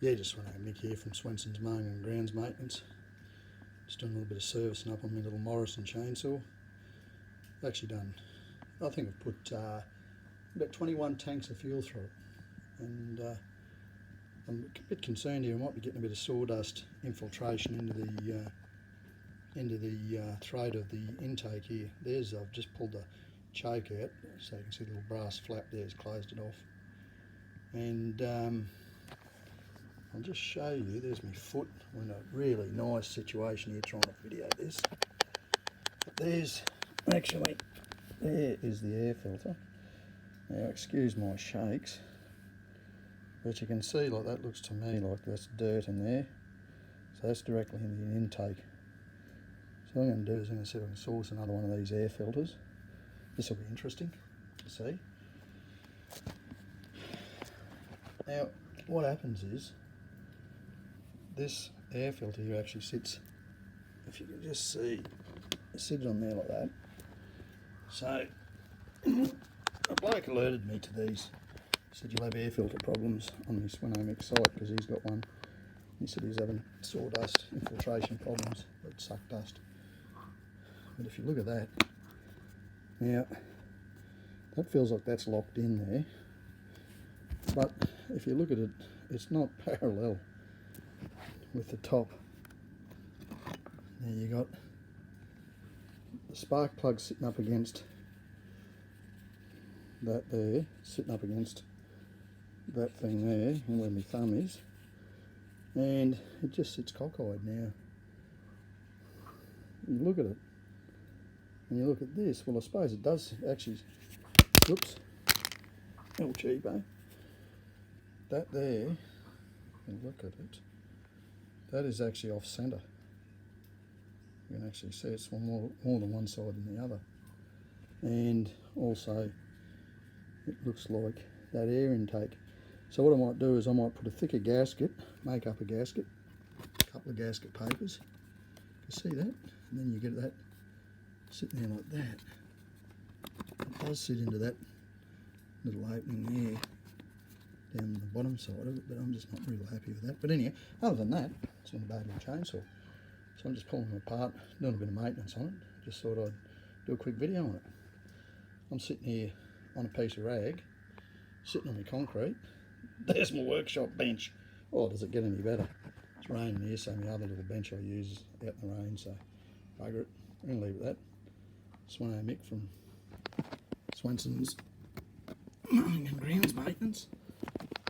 Yeah, just Sveno Mick here from Swenson's Mowing and Grounds Maintenance. Just doing a little bit of servicing up on my little Morrison chainsaw. I've actually done, I think I've put about 21 tanks of fuel through it. And I'm a bit concerned here, I might be getting a bit of sawdust infiltration into the throat of the intake here. I've just pulled the choke out, so you can see the little brass flap there's closed it off. And I'll just show you, there's my foot. We're in a really nice situation here trying to video this. But there is the air filter. Now excuse my shakes, but you can see like that looks to me like there's dirt in there. So that's directly into the intake. So what I'm going to do is I'm going to see if I can source another one of these air filters. This will be interesting to see. Now what happens is, this air filter here actually sits, if you can just see, it sits on there like that. So a bloke alerted me to these. He said you'll have air filter problems on this Sveno Mick site because he's got one. He said he's having sawdust infiltration problems that suck dust. But if you look at that, now that feels like that's locked in there. But if you look at it, it's not parallel with the top. Now you got the spark plug sitting up against that there, sitting up against that thing there, and where my thumb is, and it just sits cockeyed. Now you look at it, and you look at this. Well, I suppose it does actually. Whoops, little cheapo. That there, and look at it. That is actually off centre. You can actually see it's more than one side than the other. And also it looks like that air intake. So what I might do is I might put a thicker gasket, make up a gasket, a couple of gasket papers. You see that? And then you get that sitting there like that. It does sit into that little opening there down the bottom side of it, but I'm just not really happy with that. But anyway, other than that, it's not a bad little chainsaw. So I'm just pulling it apart, doing a bit of maintenance on it. Just thought I'd do a quick video on it. I'm sitting here on a piece of rag, sitting on my concrete. There's my workshop bench. Oh, does it get any better? It's raining here, so my other little bench I use is out in the rain, so bugger it. I'm going to leave it at that. Sveno Mick from Swenson's Mowing and Grounds Maintenance.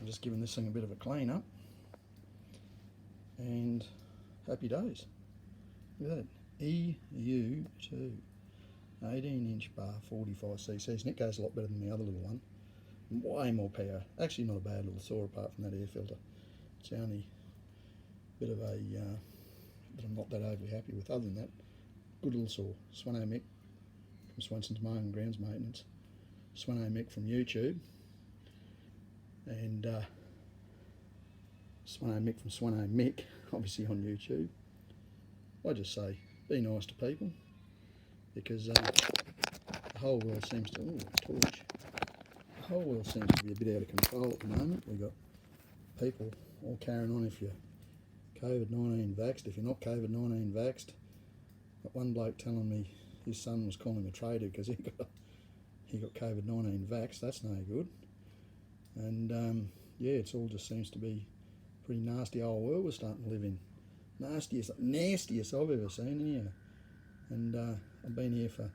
I'm just giving this thing a bit of a clean up, and happy days. Look at that, EU2, 18-inch bar, 45cc, and it goes a lot better than the other little one. Way more power. Actually not a bad little saw apart from that air filter. It's the only bit of a that I'm not that overly happy with. Other than that, good little saw. Sveno Mick from Swenson's Mowing and Grounds Maintenance. Sveno Mick from YouTube. And Sveno Mick from Sveno Mick, obviously on YouTube. I just say, be nice to people, because the whole world seems to, torch. The whole world seems to be a bit out of control at the moment. We've got people all carrying on if you're COVID-19 vaxxed. If you're not COVID-19 vaxxed, got one bloke telling me his son was calling him a traitor because he got COVID-19 vaxxed. That's no good. And yeah, it's all just seems to be pretty nasty old world we're starting to live in. Nastiest I've ever seen here. And I've been here for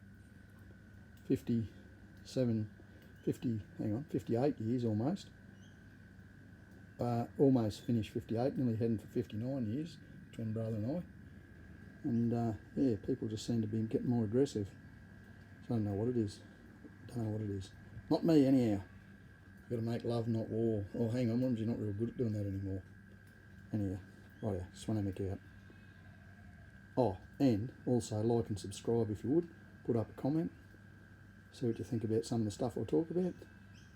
58 years almost. Almost finished 58, nearly heading for 59 years, twin brother and I. And yeah, people just seem to be getting more aggressive. So I don't know what it is. Not me anyhow. Got to make love, not war. Oh, hang on, you're not real good at doing that anymore. Anyway, right, Sveno Mick out. Oh, and also like and subscribe if you would. Put up a comment. See what you think about some of the stuff I talk about.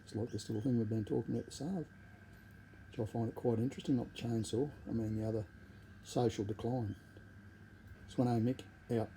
Just like this little thing we've been talking about, the salve, which I find it quite interesting. Not the chainsaw, I mean the other social decline. Sveno Mick out.